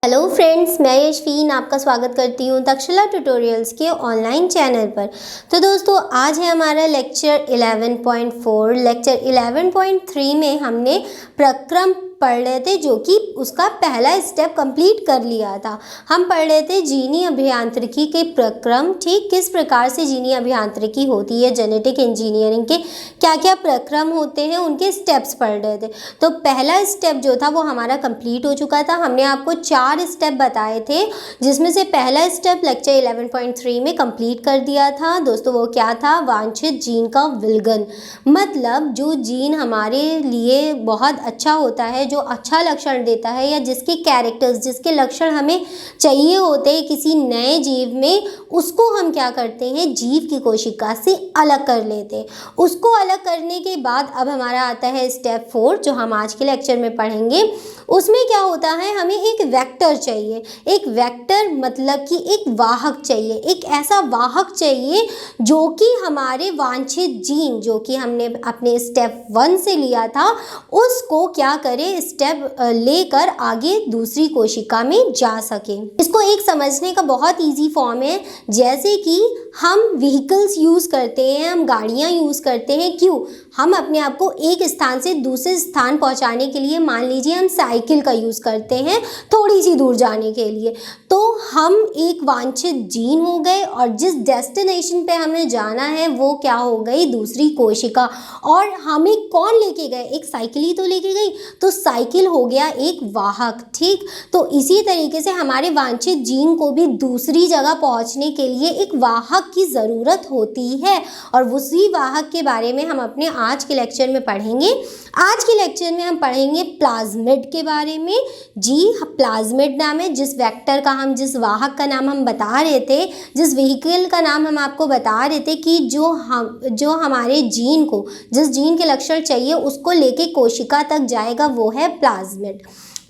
Hello friends, मैं यशवीन आपका स्वागत करती हूँ तक्षशिला ट्यूटोरियल्स के ऑनलाइन चैनल पर। तो दोस्तों, आज है हमारा लेक्चर 11.4। लेक्चर 11.3 में हमने प्रक्रम पढ़ रहे थे, जो कि उसका पहला स्टेप कंप्लीट कर लिया था। हम पढ़ रहे थे जीनी अभियांत्रिकी के प्रक्रम, ठीक किस प्रकार से जीनी अभियांत्रिकी होती है, जेनेटिक इंजीनियरिंग के क्या क्या प्रक्रम होते हैं, उनके स्टेप्स पढ़ रहे थे। तो पहला स्टेप जो था वो हमारा कंप्लीट हो चुका था। हमने आपको 4 स्टेप बताए थे, जिसमें से पहला स्टेप लेक्चर 11.3 में कंप्लीट कर दिया था। दोस्तों, वो क्या था? वांछित जीन का विलगन, मतलब जो जीन हमारे लिए बहुत अच्छा होता है, जो अच्छा लक्षण देता है, या जिसके कैरेक्टर्स, जिसके लक्षण हमें चाहिए होते हैं किसी नए जीव में, उसको हम क्या करते हैं, जीव की कोशिका से अलग कर लेते हैं। उसको अलग करने के बाद अब हमारा आता है स्टेप 4, जो हम आज के लेक्चर में पढ़ेंगे। उसमें क्या होता है, हमें एक वेक्टर चाहिए। एक वेक्टर मतलब कि एक वाहक चाहिए, एक ऐसा वाहक चाहिए जो कि हमारे वांछित जीन, जो कि हमने अपने स्टेप 1 से लिया था, उसको क्या करे, स्टेप लेकर आगे दूसरी कोशिका में जा सके। इसको एक समझने का बहुत इजी फॉर्म है, जैसे कि हम व्हीकल्स यूज़ करते हैं, हम गाड़ियाँ यूज़ करते हैं। क्यों? हम अपने आप को एक स्थान से दूसरे स्थान पहुंचाने के लिए, मान लीजिए हम साइकिल का यूज़ करते हैं थोड़ी सी दूर जाने के लिए, तो हम एक वांछित जीन हो गए, और जिस डेस्टिनेशन पे हमें जाना है वो क्या हो गई, दूसरी कोशिका। और हमें कौन लेके गए? एक साइकिल ही तो लेके गई, तो साइकिल हो गया एक वाहक। ठीक, तो इसी तरीके से हमारे वांछित जीन को भी दूसरी जगह पहुंचने के लिए एक वाहक की ज़रूरत होती है, और उसी वाहक के बारे में हम अपने आज के लेक्चर में पढ़ेंगे। आज के लेक्चर में हम पढ़ेंगे प्लाज्मिड के बारे में। जी, प्लाज्मिड नाम है जिस वेक्टर का, हम जिस वाहक का नाम हम बता रहे थे, जिस व्हीकल का नाम हम आपको बता रहे थे कि जो हमारे जीन को, जिस जीन के लक्षण चाहिए उसको लेके कोशिका तक जाएगा, वो है प्लाज्मिड।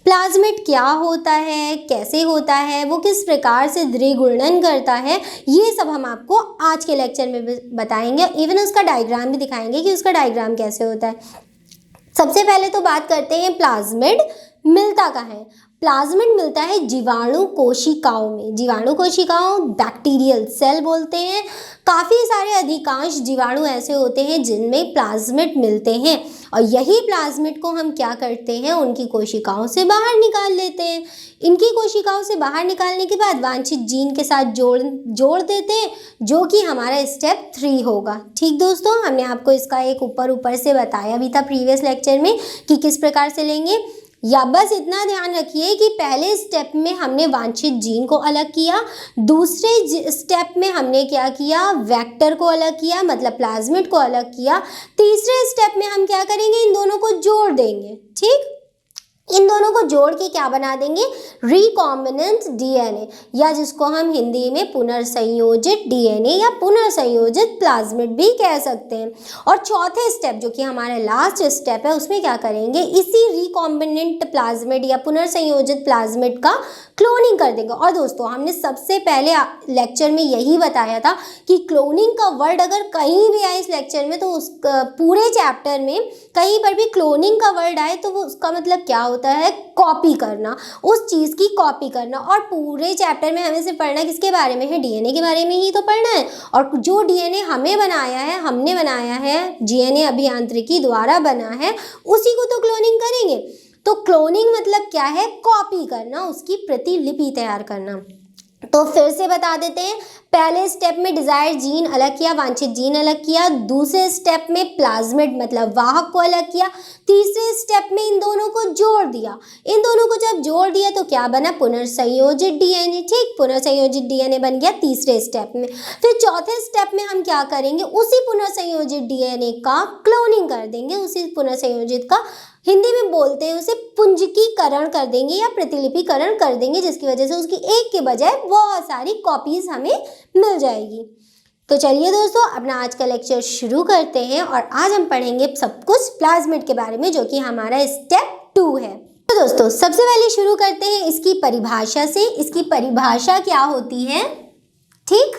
प्लाज्मिड क्या होता है, कैसे होता है, वो किस प्रकार से द्विगुणन करता है, ये सब हम आपको आज के लेक्चर में बताएंगे। इवन उसका डायग्राम भी दिखाएंगे कि उसका डायग्राम कैसे होता है। सबसे पहले तो बात करते हैं प्लाज्मिड मिलता कहाँ है। प्लाज्मिड मिलता है जीवाणु कोशिकाओं में। जीवाणु कोशिकाओं, बैक्टीरियल सेल बोलते हैं। काफ़ी सारे, अधिकांश जीवाणु ऐसे होते हैं जिनमें प्लाज्मिड मिलते हैं, और यही प्लाज्मिड को हम क्या करते हैं, उनकी कोशिकाओं से बाहर निकाल लेते हैं। इनकी कोशिकाओं से बाहर निकालने के बाद वांछित जीन के साथ जोड़ देते हैं, जो कि हमारा स्टेप 3 होगा। ठीक दोस्तों, हमने आपको इसका एक ऊपर से बताया भी था प्रीवियस लेक्चर में कि किस प्रकार से लेंगे। या बस इतना ध्यान रखिए कि पहले स्टेप में हमने वांछित जीन को अलग किया, दूसरे स्टेप में हमने क्या किया, वेक्टर को अलग किया, मतलब प्लाज्मिड को अलग किया। तीसरे स्टेप में हम क्या करेंगे, इन दोनों को जोड़ देंगे। ठीक, इन दोनों को जोड़ के क्या बना देंगे, रिकॉम्बिनेंट डीएनए, या जिसको हम हिंदी में पुनर्संयोजित डीएनए या पुनर्संयोजित प्लाज्मिड भी कह सकते हैं। और चौथे स्टेप, जो कि हमारा लास्ट स्टेप है, उसमें क्या करेंगे, इसी रिकॉम्बिनेंट प्लाज्मिड या पुनर्संयोजित प्लाज्मिड का क्लोनिंग कर देंगे। और दोस्तों, हमने सबसे पहले लेक्चर में यही बताया था कि क्लोनिंग का वर्ड अगर कहीं भी आए इस लेक्चर में, तो उस पूरे चैप्टर में कहीं पर भी क्लोनिंग का वर्ड आए तो वो उसका मतलब क्या होता है, कॉपी करना, उस चीज़ की कॉपी करना। और पूरे चैप्टर में हमें सिर्फ पढ़ना किसके बारे में है, डीएनए के बारे में ही तो पढ़ना है। और जो डीएनए हमने बनाया है, जीएनए अभियांत्रिकी द्वारा बना है, उसी को तो क्लोनिंग करेंगे। तो क्लोनिंग मतलब क्या है, कॉपी करना, उसकी प्रतिलिपि तैयार करना। तो फिर से बता देते हैं, पहले स्टेप में डिजायर्ड जीन अलग किया, वांछित जीन अलग किया। दूसरे स्टेप में प्लाज्मिड मतलब वाहक को अलग किया। तीसरे स्टेप में इन दोनों को जोड़ दिया। इन दोनों को जब जोड़ दिया तो क्या बना, पुनर्संयोजित डीएनए। ठीक, पुनर्संयोजित डीएनए बन गया तीसरे स्टेप में। फिर चौथे स्टेप में हम क्या करेंगे, उसी पुनर्संयोजित डीएनए का क्लोनिंग कर देंगे। उसी पुनर्संयोजित का हिंदी में बोलते हैं उसे पुंजकीकरण कर देंगे या प्रतिलिपिकरण कर देंगे, जिसकी वजह से उसकी एक के बजाय बहुत सारी कॉपीज हमें मिल जाएगी। तो चलिए दोस्तों, अपना आज का लेक्चर शुरू करते हैं, और आज हम पढ़ेंगे सब कुछ प्लाज्मिड के बारे में, जो कि हमारा स्टेप 2 है। तो दोस्तों, सबसे पहले शुरू करते हैं इसकी परिभाषा से। इसकी परिभाषा क्या होती है? ठीक,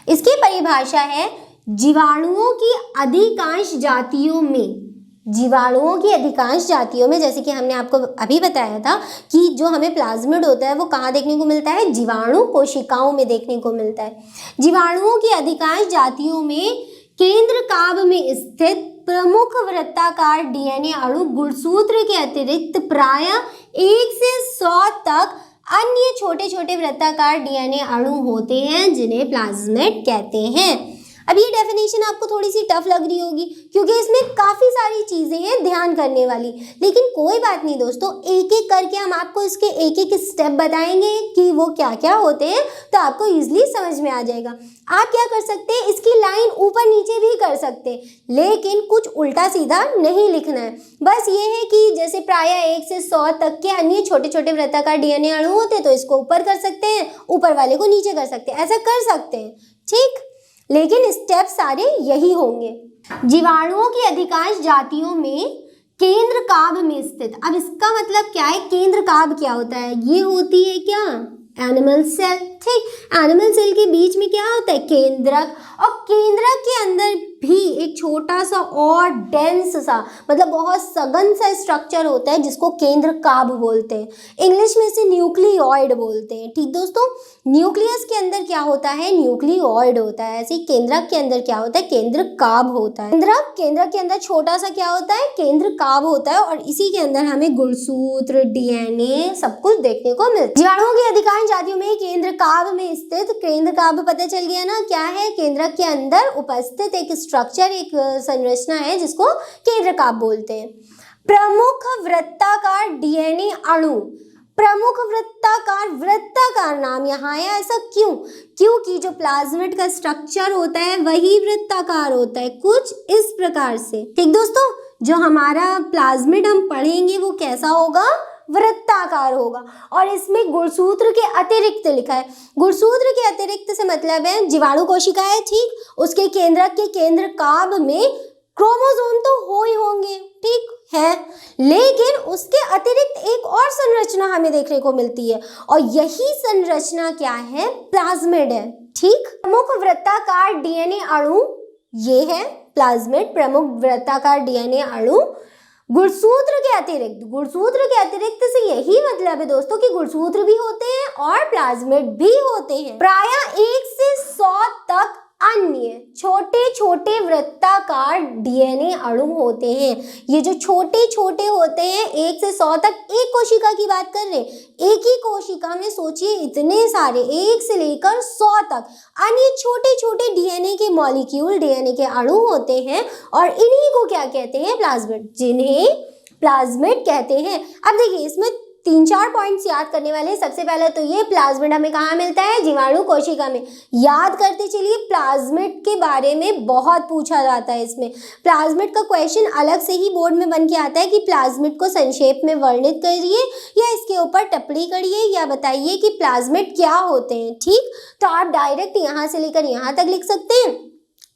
इसकी परिभाषा है, जीवाणुओं की अधिकांश जातियों में जीवाणुओं की अधिकांश जातियों में, जैसे कि हमने आपको अभी बताया था कि जो हमें प्लाज्मिड होता है वो कहाँ देखने को मिलता है, जीवाणु कोशिकाओं में देखने को मिलता है। जीवाणुओं की अधिकांश जातियों में केंद्र काभ में स्थित प्रमुख वृत्ताकार डीएनए अणु गुणसूत्र के अतिरिक्त प्रायः 1 से 100 तक अन्य छोटे छोटे वृत्ताकार डीएनए अणु होते हैं जिन्हें प्लाज्मिड कहते हैं। अब ये डेफिनेशन आपको थोड़ी सी टफ लग रही होगी क्योंकि इसमें काफ़ी सारी चीज़ें हैं ध्यान करने वाली, लेकिन कोई बात नहीं दोस्तों, एक एक करके हम आपको इसके एक एक स्टेप बताएंगे कि वो क्या क्या होते हैं, तो आपको इजीली समझ में आ जाएगा। आप क्या कर सकते हैं, इसकी लाइन ऊपर नीचे भी कर सकते हैं, लेकिन कुछ उल्टा सीधा नहीं लिखना है। बस ये है कि जैसे प्रायः 1 से 100 तक के अन्य छोटे छोटे वृत्ताकार डीएनए अणु होते हैं तो इसको ऊपर कर सकते हैं, ऊपर वाले को नीचे कर सकते हैं, ऐसा कर सकते हैं, ठीक। लेकिन स्टेप सारे यही होंगे। जीवाणुओं की अधिकांश जातियों में केंद्र काभ में स्थित, अब इसका मतलब क्या है, केंद्र काभ क्या होता है, ये होती है क्या, एनिमल सेल, ठीक। एनिमल सेल के बीच में क्या होता है, केंद्रक, और केंद्रक के अंदर भी एक छोटा सा और डेंस सा, मतलब बहुत सघन सा स्ट्रक्चर होता है जिसको केंद्र काभ बोलते हैं। इंग्लिश में इसे न्यूक्लियोइड बोलते हैं, ठीक दोस्तों। न्यूक्लियस के अंदर क्या होता है, न्यूक्लियोइड होता है, ऐसे ही केंद्रक के अंदर क्या होता है, केंद्र काभ होता है। केंद्रक के अंदर छोटा सा क्या होता है, केंद्र काभ होता है, और इसी के अंदर हमें गुणसूत्र, डीएनए सब कुछ देखने को मिलता है। जीवाणुओं की अधिकांश जातियों में केंद्र काभ में स्थित, केंद्र काभ पता चल गया ना क्या है, केंद्रक के अंदर उपस्थित एक स्ट्रक्चर, एक संरचना है जिसको केंद्र काभ बोलते हैं। प्रमुख वृत्ताकार डीएनए अणु, प्रमुख वृत्ताकार नाम यहाँ आया, ऐसा क्यों, क्योंकि जो प्लाज्मिड का स्ट्रक्चर होता है वही वृत्ताकार होता है, कुछ इस प्रकार से, ठीक दोस्तों। जो हमारा प्लाज्मिड हम पढ़ेंगे वो कैसा होगा, वृत्ताकार होगा, और इसमें गुणसूत्र के अतिरिक्त लिखा है। गुणसूत्र के अतिरिक्त से मतलब है जीवाणु कोशिका है, ठीक, उसके केंद्रक के केंद्र काभ में क्रोमोसोम तो हो ही होंगे, ठीक है, लेकिन उसके अतिरिक्त एक और संरचना हमें देखने को मिलती है, और यही संरचना क्या है, प्लाज्मिड है, ठीक। प्रमुख वृत्ताकार डीएनए अणु ये है प्लाज्मिड, प्रमुख वृत्ताकार डीएनए अणु। गुणसूत्र के अतिरिक्त से यही मतलब है दोस्तों कि गुणसूत्र भी होते हैं और प्लाज्मिड भी होते हैं। प्रायः 1 से 100 तक अन्य छोटे छोटे वृत्ताकार डीएनए अणु होते हैं। ये जो छोटे छोटे होते हैं 1 से 100 तक, एक कोशिका की बात कर रहे हैं, एक ही कोशिका में सोचिए इतने सारे 1 से लेकर 100 तक अन्य छोटे छोटे डीएनए के मॉलिक्यूल, डीएनए के अणु होते हैं, और इन्हीं को क्या कहते हैं, प्लाज्मिड, जिन्हें प्लाज्मिड कहते हैं। अब देखिए इसमें 3-4 पॉइंट्स याद करने वाले। सबसे पहले तो ये प्लाज्मिड हमें कहाँ मिलता है, जीवाणु कोशिका में। याद करते चलिए, प्लाज्मिड के बारे में बहुत पूछा जाता है। इसमें प्लाज्मिड का क्वेश्चन अलग से ही बोर्ड में बन के आता है कि प्लाज्मिड को संक्षेप में वर्णित करिए या इसके ऊपर टिप्पणी करिए या बताइए कि प्लाज्मिड क्या होते हैं, ठीक। तो आप डायरेक्ट यहाँ से लेकर यहाँ तक लिख सकते हैं,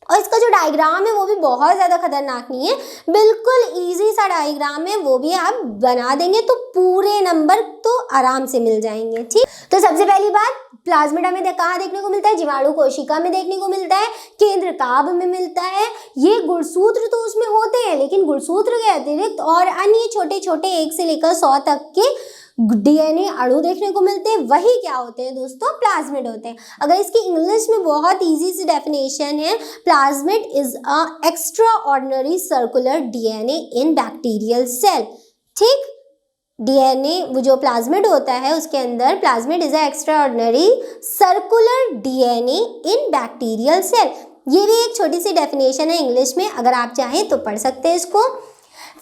और इसका जो डायग्राम है वो भी बहुत ज़्यादा खतरनाक नहीं है, बिल्कुल इजी सा डायग्राम है, वो भी आप बना देंगे तो पूरे नंबर तो आराम से मिल जाएंगे, ठीक। तो सबसे पहली बात, प्लाज्मिड हमें कहाँ देखने को मिलता है, जीवाणु कोशिका में देखने को मिलता है, केंद्र काभ में मिलता है। ये गुणसूत्र तो उसमें होते हैं, लेकिन गुणसूत्र के अतिरिक्त और अन्य छोटे छोटे 1 से लेकर 100 तक के डीएनए अणु देखने को मिलते हैं। वही क्या होते हैं दोस्तों, प्लाज्मिड होते हैं। अगर इसकी इंग्लिश में बहुत इजी सी डेफिनेशन है, plasmid is a extra ordinary circular DNA in bacterial cell, ठीक। डीएनए वो जो प्लाज्मिड होता है उसके अंदर, plasmid is a extra ordinary circular DNA in bacterial cell. ये भी एक छोटी सी डेफिनेशन है इंग्लिश में, अगर आप चाहें तो पढ़ सकते हैं इसको।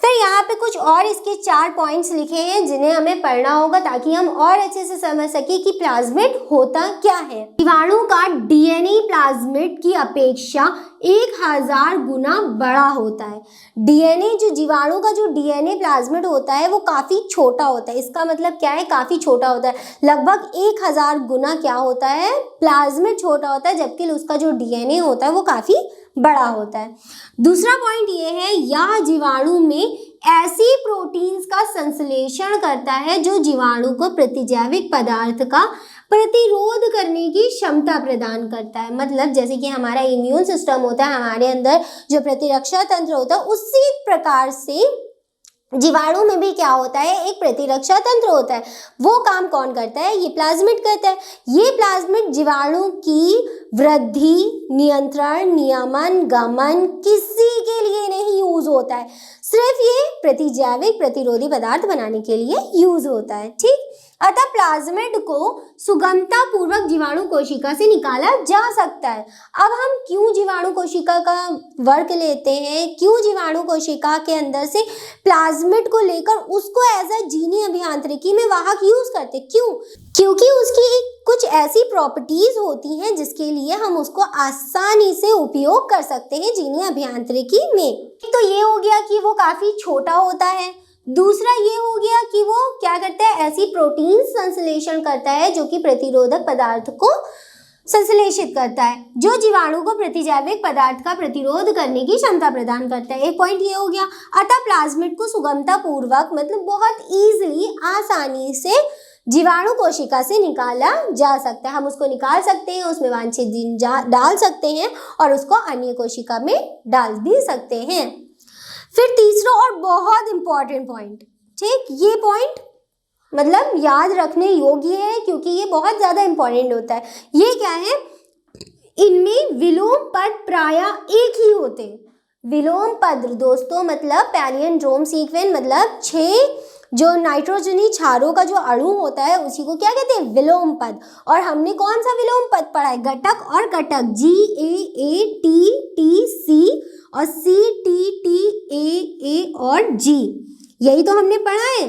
फिर यहाँ पे कुछ और इसके 4 पॉइंट्स लिखे हैं जिन्हें हमें पढ़ना होगा ताकि हम और अच्छे से समझ सके कि प्लाज्मिड होता क्या है। जीवाणु का डीएनए प्लाज्मिड की अपेक्षा 1000 गुना बड़ा होता है। डीएनए जो जीवाणु का जो डीएनए प्लाज्मिड होता है वो काफ़ी छोटा होता है। इसका मतलब क्या है, काफ़ी छोटा होता है। लगभग 1000 गुना क्या होता है, प्लाज्मिड छोटा होता है, जबकि उसका जो डीएनए होता है वो काफ़ी बड़ा होता है। दूसरा पॉइंट ये है, यह जीवाणु में ऐसी प्रोटीन्स का संश्लेषण करता है जो जीवाणु को प्रतिजैविक पदार्थ का प्रतिरोध करने की क्षमता प्रदान करता है। मतलब जैसे कि हमारा इम्यून सिस्टम होता है, हमारे अंदर जो प्रतिरक्षा तंत्र होता है, उसी प्रकार से जीवाणु में भी क्या होता है, एक प्रतिरक्षा तंत्र होता है। वो काम कौन करता है, ये प्लाज्मिड करता है। ये प्लाज्मिड जीवाणु की वृद्धि, नियंत्रण, नियमन, गमन किसी के लिए नहीं यूज होता है, सिर्फ ये प्रतिजैविक प्रतिरोधी पदार्थ बनाने के लिए यूज होता है। ठीक, अतः प्लाज्मिड को सुगमता पूर्वक जीवाणु कोशिका से निकाला जा सकता है। अब हम क्यों जीवाणु कोशिका का वर्क लेते हैं, क्यों जीवाणु कोशिका के अंदर से प्लाज्मिड को लेकर उसको एज अ जीनी अभियांत्रिकी में वाहक यूज करते, क्यों? क्योंकि उसकी कुछ ऐसी प्रॉपर्टीज होती हैं जिसके लिए हम उसको आसानी से उपयोग कर सकते हैं जीनी अभियांत्रिकी में। तो ये हो गया कि वो काफी छोटा होता है। दूसरा ये हो गया कि वो क्या करता है, ऐसी प्रोटीन संश्लेषण करता है जो कि प्रतिरोधक पदार्थ को संश्लेषित करता है, जो जीवाणु को प्रतिजैविक पदार्थ का प्रतिरोध करने की क्षमता प्रदान करता है। एक पॉइंट ये हो गया। अतः प्लाज्मिड को सुगमता पूर्वक मतलब बहुत ईजिली, आसानी से जीवाणु कोशिका से निकाला जा सकता है। हम उसको निकाल सकते हैं, उसमें वांछित जीन डाल सकते हैं और उसको अन्य कोशिका में डाल भी सकते हैं। फिर तीसरा और बहुत इंपॉर्टेंट पॉइंट, ठीक, ये पॉइंट मतलब याद रखने योग्य है क्योंकि ये बहुत ज्यादा इंपॉर्टेंट होता है। ये क्या है, इनमें विलोम पद प्रायः एक ही होते हैं। विलोम पद दोस्तों मतलब पैलियंड्रोम सीक्वेंस, मतलब 6 जो नाइट्रोजनी क्षारों का जो अणु होता है उसी को क्या कहते हैं, विलोम पद। और हमने कौन सा विलोम पद पढ़ा है, घटक और घटक, GAATTC और CTTAA और G, यही तो हमने पढ़ा है,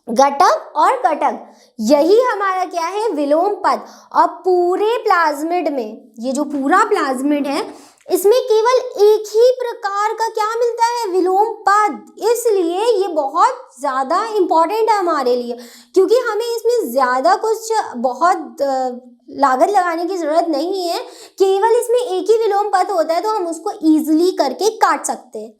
घटक और घटक, यही हमारा क्या है, विलोम पद। और पूरे प्लाज्मिड में, ये जो पूरा प्लाज्मिड है इसमें केवल एक ही प्रकार का क्या मिलता है, विलोम पद। इसलिए ये बहुत ज़्यादा इम्पॉर्टेंट है हमारे लिए, क्योंकि हमें इसमें ज़्यादा कुछ बहुत लागत लगाने की ज़रूरत नहीं है। केवल इसमें एक ही विलोम पद होता है तो हम उसको ईजिली करके काट सकते हैं।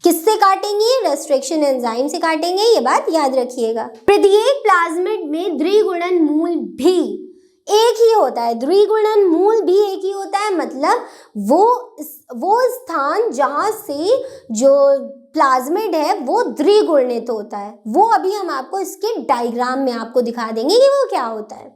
किससे काटेंगे, रेस्ट्रिक्शन एंजाइम से काटेंगे, ये बात याद रखिएगा। प्रत्येक प्लाज्मिड में द्विगुणन मूल भी एक ही होता है, द्विगुणन मूल भी एक ही होता है। मतलब वो स्थान जहाँ से जो प्लाज्मिड है वो द्विगुणित होता है, वो अभी हम आपको इसके डायग्राम में आपको दिखा देंगे कि वो क्या होता है।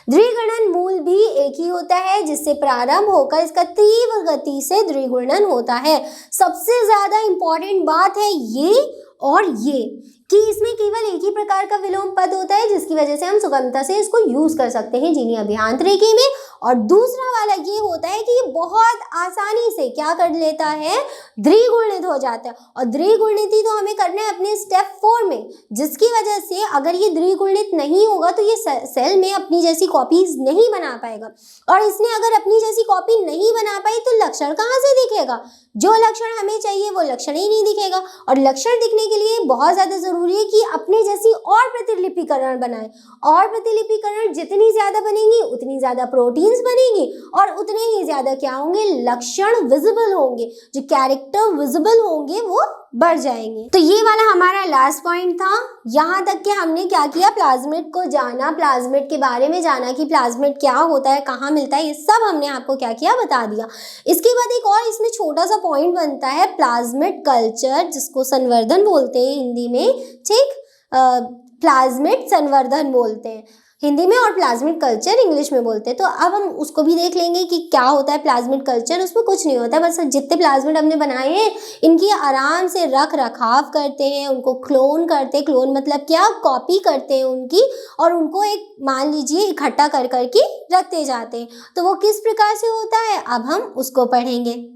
द्विगुणन मूल भी एक ही होता है जिससे प्रारंभ होकर इसका तीव्र गति से द्विगुणन होता है। सबसे ज्यादा इंपॉर्टेंट बात है ये और ये कि इसमें केवल एक ही प्रकार का विलोम पद होता है जिसकी वजह से हम सुगमता से इसको यूज कर सकते हैं जीनी अभियांत्रिकी में। और दूसरा वाला ये होता है कि ये बहुत आसानी से क्या कर लेता है, द्विगुणित हो जाता है। और द्विगुणित ही तो हमें करना है अपने स्टेप 4 में, जिसकी वजह से अगर ये द्विगुणित नहीं होगा तो ये सेल में अपनी जैसी कॉपीज नहीं बना पाएगा। और इसने अगर अपनी जैसी कॉपी नहीं बना पाई तो लक्षण कहाँ से दिखेगा, जो लक्षण हमें चाहिए वो लक्षण ही नहीं दिखेगा। और लक्षण दिखने के लिए बहुत ज्यादा जरूरी है कि अपने जैसी और प्रतिलिपिकरण बनाएं। और प्रतिलिपिकरण जितनी ज्यादा बनेंगी उतनी ज्यादा प्रोटीन्स बनेंगी और उतने ही ज्यादा क्या होंगे, लक्षण विजिबल होंगे, जो कैरेक्टर विजिबल होंगे वो बढ़ जाएंगे। तो ये वाला हमारा लास्ट पॉइंट था। यहाँ तक कि हमने क्या किया, प्लाज्मिड को जाना, प्लाज्मिड के बारे में जाना कि प्लाज्मिड क्या होता है, कहाँ मिलता है, ये सब हमने आपको क्या किया, बता दिया। इसके बाद एक और इसमें छोटा सा पॉइंट बनता है प्लाज्मिड कल्चर, जिसको संवर्धन बोलते हैं हिंदी में, ठीक, प्लाज्मिड संवर्धन बोलते हैं हिंदी में और प्लाज्मिड कल्चर इंग्लिश में बोलते हैं। तो अब हम उसको भी देख लेंगे कि क्या होता है प्लाज्मिड कल्चर। उसमें कुछ नहीं होता है, बस जितने प्लाज्मिड हमने बनाए हैं इनकी आराम से रख रखाव करते हैं, उनको क्लोन करते हैं। क्लोन मतलब क्या, कॉपी करते हैं उनकी, और उनको एक मान लीजिए इकट्ठा कर करके रखते जाते हैं। तो वो किस प्रकार से होता है अब हम उसको पढ़ेंगे।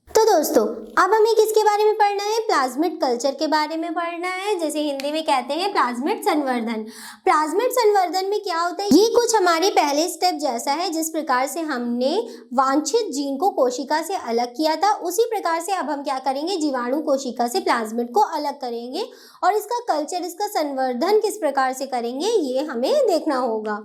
तो दोस्तों अब हमें किसके बारे में पढ़ना है, प्लाज्मिड कल्चर के बारे में पढ़ना है, जैसे हिंदी में कहते हैं प्लाज्मिड संवर्धन। प्लाज्मिड संवर्धन में क्या होता है, ये कुछ हमारे पहले स्टेप जैसा है। जिस प्रकार से हमने वांछित जीन को कोशिका से अलग किया था, उसी प्रकार से अब हम क्या करेंगे, जीवाणु कोशिका से प्लाज्मिड को अलग करेंगे और इसका कल्चर, इसका संवर्धन किस प्रकार से करेंगे ये हमें देखना होगा।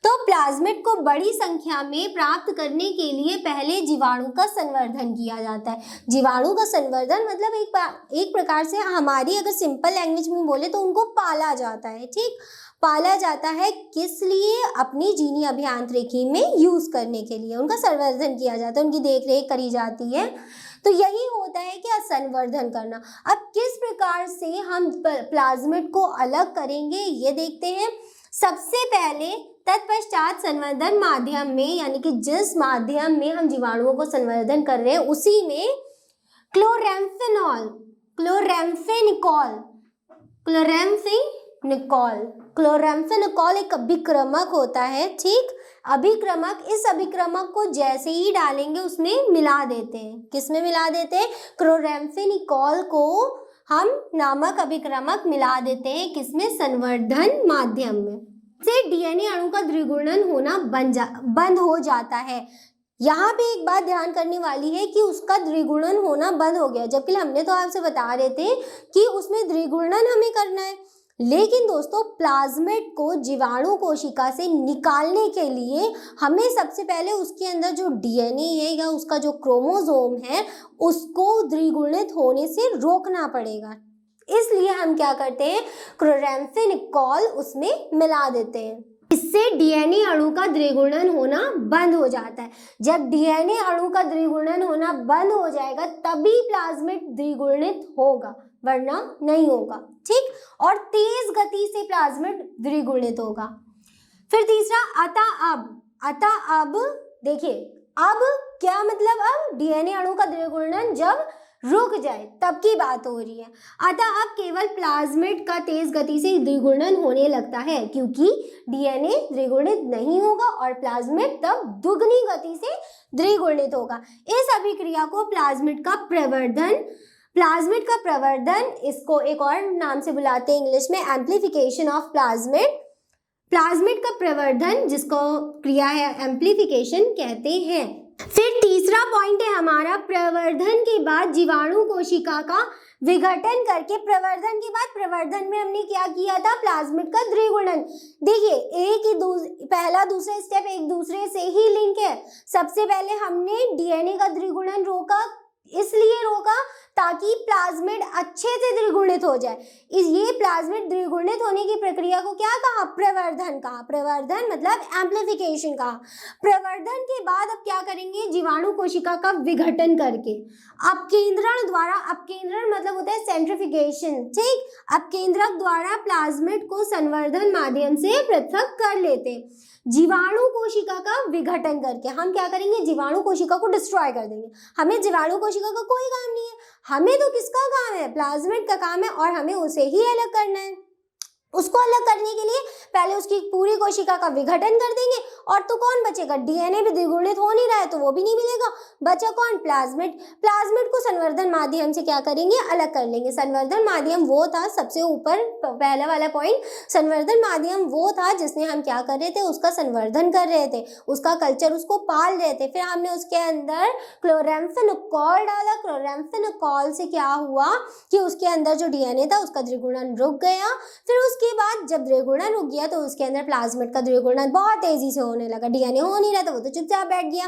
तो प्लाज्मिड को बड़ी संख्या में प्राप्त करने के लिए पहले जीवाणु का संवर्धन किया जाता है। जीवाणु का संवर्धन मतलब एक प्रकार से हमारी अगर सिंपल लैंग्वेज में बोले तो उनको पाला जाता है, ठीक। पाला जाता है, किस लिए? अपनी जीनी अभियांत्रिकी में यूज करने के लिए उनका संवर्धन किया जाता है, उनकी देखरेख करी जाती है। तो यही होता है कि संवर्धन करना। अब किस प्रकार से हम प्लाज्मिड को अलग करेंगे ये देखते हैं। सबसे पहले तत्पश्चात संवर्धन माध्यम में, यानी कि जिस माध्यम में हम जीवाणुओं को संवर्धन कर रहे हैं उसी में क्लोरेम्फेनिकॉल एक अभिक्रमक होता है, ठीक। अभिक्रमक, इस अभिक्रमक को जैसे ही डालेंगे उसमें मिला देते हैं। किसमें मिला देते हैं? क्लोरेम्फेनिकॉल को हम नामक अभिक्रमक मिला देते हैं, किसमें? संवर्धन माध्यम में। से डीएनए अणु का द्विगुणन होना बंद हो जाता है। यहाँ पे एक बात ध्यान करने वाली है कि उसका द्विगुणन होना बंद हो गया, जबकि हमने तो आपसे बता रहे थे कि उसमें द्विगुणन हमें करना है। लेकिन दोस्तों प्लाज्मिड को जीवाणु कोशिका से निकालने के लिए हमें सबसे पहले उसके अंदर जो डीएनए है या उसका जो क्रोमोसोम है उसको द्विगुणित होने से रोकना पड़ेगा। इसलिए हम क्या करते हैं? क्लोरेम्फेनिकॉल उसमें मिला देते हैं। इससे डीएनए अणु का द्विगुणन होना बंद हो जाता है। जब डीएनए अणु का द्विगुणन होना बंद हो जाएगा तभी प्लाज्मिड द्विगुणित होगा, वरना नहीं होगा, ठीक। और तेज गति से प्लाज्मिड द्विगुणित होगा। फिर तीसरा, अतः अब देखिए, अब क्या मतलब? अब डीएनए अणु का द्विगुणन जब रुक जाए तब की बात हो रही है। अतः अब केवल प्लाज्मिड का तेज गति से द्विगुणन होने लगता है, क्योंकि डीएनए द्विगुणित नहीं होगा और प्लाज्मिड तब दुगनी गति से द्विगुणित होगा। इस अभिक्रिया को प्लाज्मिड का प्रवर्धन, इसको एक और नाम से बुलाते हैं इंग्लिश में एम्प्लीफिकेशन ऑफ प्लाज्मिड का प्रवर्धन, जिसको क्रिया है एम्प्लीफिकेशन कहते हैं। फिर तीसरा पॉइंट है हमारा, प्रवर्धन के बाद जीवाणु कोशिका का विघटन करके, प्रवर्धन में हमने क्या किया था? प्लाज्मिड का द्विगुणन। देखिए पहला दूसरा स्टेप एक दूसरे से ही लिंक है। सबसे पहले हमने डीएनए का द्विगुणन रोका, इसलिए रोका ताकि प्लाज्मिड अच्छे से द्विगुणित हो जाए। ये प्लाज्मिड द्विगुणित होने की प्रक्रिया को क्या कहा? प्रवर्धन कहा। प्रवर्धन मतलब एम्प्लीफिकेशन कहा। प्रवर्धन के बाद अब क्या करेंगे? जीवाणु कोशिका का विघटन करके अपकेंद्रण द्वारा, अपकेंद्रण मतलब होता है सेंट्रिफिकेशन, ठीक। अपकेंद्रक द्वारा प्लाज्मिड को संवर्धन माध्यम से पृथक कर लेते। जीवाणु कोशिका का विघटन करके हम क्या करेंगे? जीवाणु कोशिका को डिस्ट्रॉय कर देंगे। हमें जीवाणु कोशिका का कोई काम नहीं है, हमें तो किसका काम है? प्लाज्मिड का काम है, और हमें उसे ही अलग करना है। उसको अलग करने के लिए पहले उसकी पूरी कोशिका का विघटन कर देंगे, और तो कौन बचेगा? डीएनए भी द्विगुणित हो नहीं रहा है तो वो भी नहीं मिलेगा, बचा कौन? प्लाज्मिड। प्लाज्मिड को संवर्धन माध्यम से क्या करेंगे? अलग कर लेंगे। संवर्धन माध्यम वो था, सबसे ऊपर पहला वाला पॉइंट, संवर्धन माध्यम वो था जिसने हम क्या कर रहे थे? उसका संवर्धन कर रहे थे, उसका कल्चर, उसको पाल रहे थे। फिर हमने उसके अंदर क्लोरेम्फेनिकॉल डाला। क्लोरेम्फेनिकॉल से क्या हुआ कि उसके अंदर जो डीएनए था उसका द्विगुणन रुक गया। फिर उसके बाद जब द्विगुणन रुक गया तो उसके अंदर प्लाज्मिड का द्विगुणन बहुत तेजी से होने लगा। डीएनए हो नहीं रहा था, वो तो चुपचाप बैठ गया।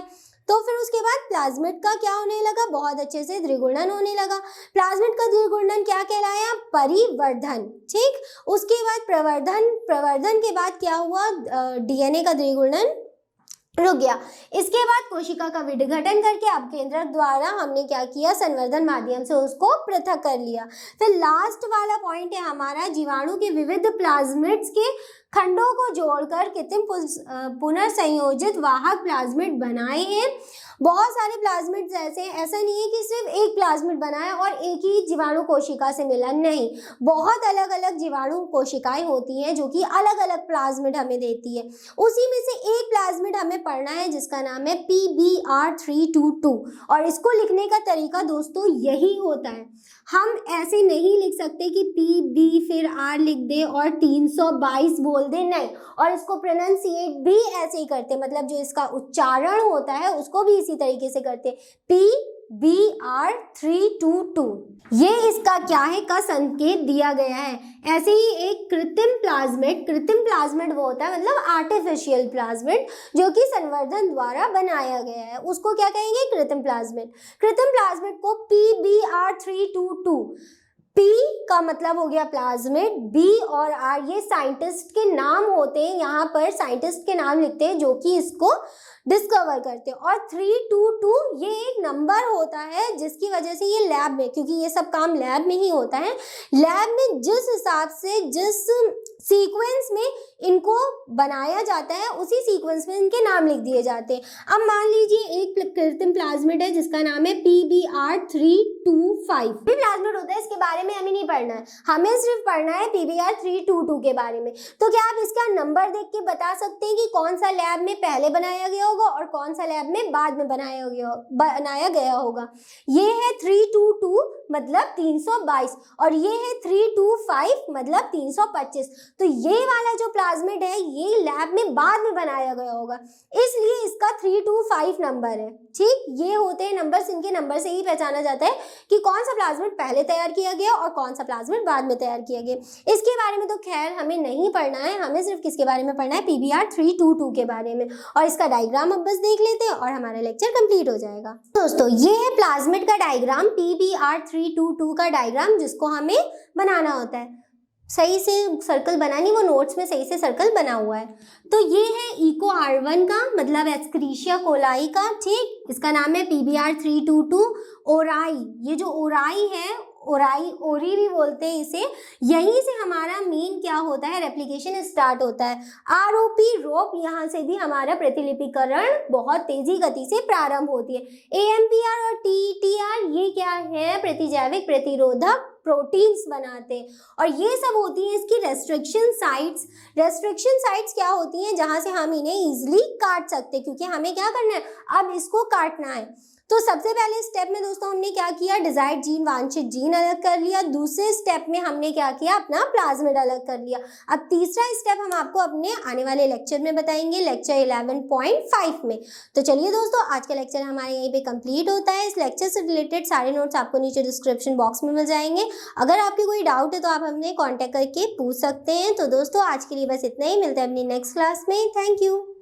तो फिर उसके बाद प्लाज्मिड का क्या होने लगा? बहुत अच्छे से द्विगुणन होने लगा। प्लाज्मिड का द्विगुणन क्या कहलाया? परिवर्धन, ठीक। उसके बाद प्रवर्धन के बाद क्या हुआ? डीएनए का द्विगुणन रुक गया। इसके बाद कोशिका का विघटन करके अपकेंद्रक द्वारा हमने क्या किया? संवर्धन माध्यम से उसको पृथक कर लिया। फिर लास्ट वाला पॉइंट है हमारा, जीवाणु के विविध प्लाज्मिड्स के खंडों को जोड़कर कृत्रिम पुनर्संयोजित वाहक प्लाज्मिड बनाए हैं। बहुत सारे प्लाज्मिड्स ऐसा नहीं है कि सिर्फ एक प्लाज्मिड बनाया और एक ही जीवाणु कोशिका से मिला, नहीं, बहुत अलग अलग जीवाणु कोशिकाएं होती हैं जो कि अलग अलग प्लाज्मिड हमें देती है। उसी में से एक प्लाज्मिड हमें पढ़ना है जिसका नाम है PBr322, और इसको लिखने का तरीका दोस्तों यही होता है। हम ऐसे नहीं लिख सकते कि PB फिर R लिख दे और 322 बोल दे, नहीं। और इसको प्रोनाउंसिएट भी ऐसे ही करते, मतलब जो इसका उच्चारण होता है उसको भी इसी तरीके से करते, PBr322। ये इसका क्या है? का संकेत दिया गया है। ऐसे ही एक कृत्रिम प्लाज्मिड वो होता है, मतलब आर्टिफिशियल प्लाज्मिड जो कि संवर्धन द्वारा बनाया गया है, उसको क्या कहेंगे? कृत्रिम प्लाज्मिड। कृत्रिम प्लाज्मिड को PBr322 P का मतलब हो गया प्लाज्मिड, B और R ये साइंटिस्ट के नाम होते हैं, यहाँ पर साइंटिस्ट के नाम लिखते हैं जो कि इसको डिस्कवर करते हैं। और 322 ये एक नंबर होता है जिसकी वजह से ये लैब में, क्योंकि ये सब काम लैब में ही होता है, लैब में जिस हिसाब से जिस सीक्वेंस में इनको बनाया जाता है उसी सीक्वेंस में इनके नाम लिख दिए जाते हैं। अब मान लीजिए एक कृत्रिम प्लाज्मिड है जिसका नाम है PBr325। प्लाज्मिड होता है, इसके बारे में हमें नहीं पढ़ना है, हमें सिर्फ पढ़ना है PBr322 के बारे में। तो क्या आप इसका नंबर देख के बता सकते हैं कि कौन सा लैब में पहले बनाया गया होगा और कौन सा लैब में बाद में बनाया गया होगा? ये है 322 मतलब 322 और ये है 325 मतलब 325। तो ये वाला जो प्लाज्मिड है ये लैब में बाद में बनाया गया होगा, इसलिए इसका 325 नंबर है। ठीक, ये होते हैं नंबर्स, इनके नंबर से ही पहचाना जाता है कि कौन सा प्लाज्मिड पहले तैयार किया गया और कौन सा प्लाज्मिड बाद में तैयार किया गया। इसके बारे में तो खैर हमें नहीं पढ़ना है, हमें सिर्फ किसके बारे में पढ़ना है? PBr322 के बारे में। और इसका डायग्राम अब बस देख लेते हैं और हमारा लेक्चर कंप्लीट हो जाएगा। दोस्तों ये है प्लाज्मिड का डायग्राम, PBr322 का डायग्राम जिसको हमें बनाना होता है। सही से सर्कल बना नहीं, वो नोट्स में सही से सर्कल बना हुआ है। तो ये है इको R1 का मतलब एस्क्रीशिया कोलाई का। ठीक, इसका नाम है PBr322। ओराई, ये जो ओराई है, ओराई ओरी भी बोलते हैं इसे, यहीं से हमारा मेन क्या होता है? रेप्लिकेशन स्टार्ट होता है। ROP रोप, यहाँ से भी हमारा प्रतिलिपिकरण बहुत तेजी गति से प्रारंभ होती है। AMPR और TTR ये क्या है? प्रतिजैविक प्रतिरोधक प्रोटीन्स बनाते हैं और ये सब होती है इसकी रेस्ट्रिक्शन साइट्स। रेस्ट्रिक्शन साइट्स क्या होती हैं? जहां से हम इन्हें इजीली काट सकते हैं, क्योंकि हमें क्या करना है? अब इसको काटना है। तो सबसे पहले स्टेप में दोस्तों हमने क्या किया? डिजायर्ड जीन, वांछित जीन अलग कर लिया। दूसरे स्टेप में हमने क्या किया? अपना प्लाज्मिड अलग कर लिया। अब तीसरा स्टेप हम आपको अपने आने वाले लेक्चर में बताएंगे, लेक्चर 11.5 में। तो चलिए दोस्तों, आज का लेक्चर हमारे यहीं पे कंप्लीट होता है। इस लेक्चर से रिलेटेड सारे नोट्स आपको नीचे डिस्क्रिप्शन बॉक्स में मिल जाएंगे। अगर आपके कोई डाउट है तो आप हमने कॉन्टेक्ट करके पूछ सकते हैं। तो दोस्तों आज के लिए बस इतना ही, मिलते हैं अपनी नेक्स्ट क्लास में। Thank you.